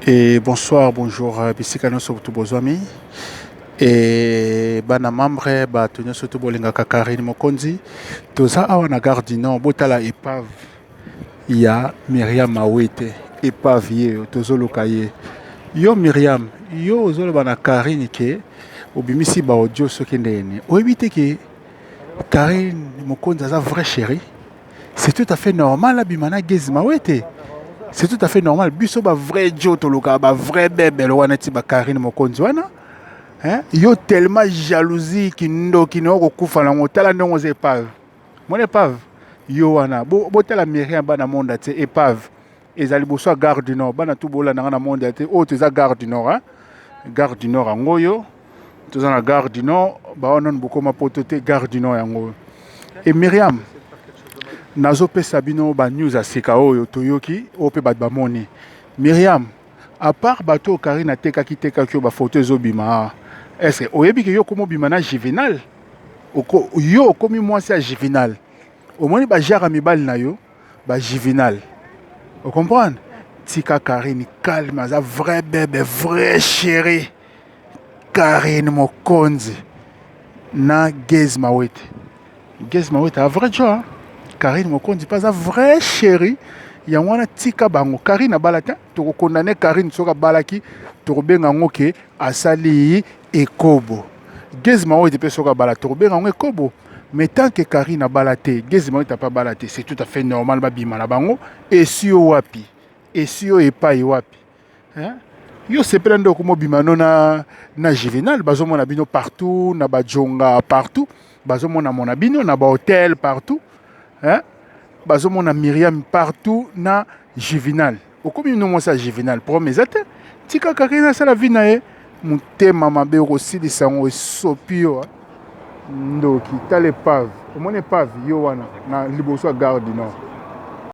Et bonsoir, bonjour, Bissikano surtout Bozwami. Et bana membre, tenir surtout Bolinga Kakarine Mokonzi. Toza awa na gare du Nord, botala épave. Il y a Myriam Mawete, épave ye, tozo lokaye. Yo Myriam, yo ozolo bana Karine ke, obimisi ba audio soki ndene. Oebite ke Karine Mokonzi aza vrai chéri. C'est tout à fait normal, abimana Gezi Mawete. C'est tout à fait normal. Biso ba vrai Joe toloka, ba vrai bébé le wana ti ba Karine Mokonzi wana. Hein? Yo tellement jalousie qui ndo qui no kokufa na ngotala ndongo ze épave. Mon épave. Yo wana bo tala Myriam bana monde te épave. Ezali boso gare du Nord bana tout bola na monde te o teza gare du Nord hein. Gare du Nord ngoyo. Toza na gare du Nord ba onon bokoma poto te gare du Nord yango. Et Myriam nazopesa bino ba news asika oyo toyoki ope bat bamoni Myriam à part bato Karine tekaki ba photo ezobima est-ce que oyebi ke yo komo bima na Juvenal yo komi mwasi ya Juvenal omoni ba jara mibali na yo ba Juvenal o comprendre tika Karine calme aza vrai bébé vrai chéri Karine Mokonzi na Gezi Mawete a vrai joie Karine Mokonzi pas un vrai chéri. Il y a un tika bango. Karine abalata, tu condamné Karine soka balaki, tu rebenga ngoke asali ekobo. Gezma o était soka balata, tu rebenga ngoke ekobo. Mais tant que Karine abalate, Gezma o pas balaté, c'est tout à fait normal babima la bango. Et si o wapi, et si o epa wapi. Hein? Yo se prendre comme bimano na Juvenal, bazomo na bino partout, na bajonga partout, bazomo na mona bino na ba hôtel partout. Hein? Bazomo na Myriam partout na Juvenal. Okomi no mosa Juvenal promesate. Tika Karine sa la vie na e mutema mabe osili sango sopio. Ndoki tale pave. Omone pave yo wana na liboso gare du Nord.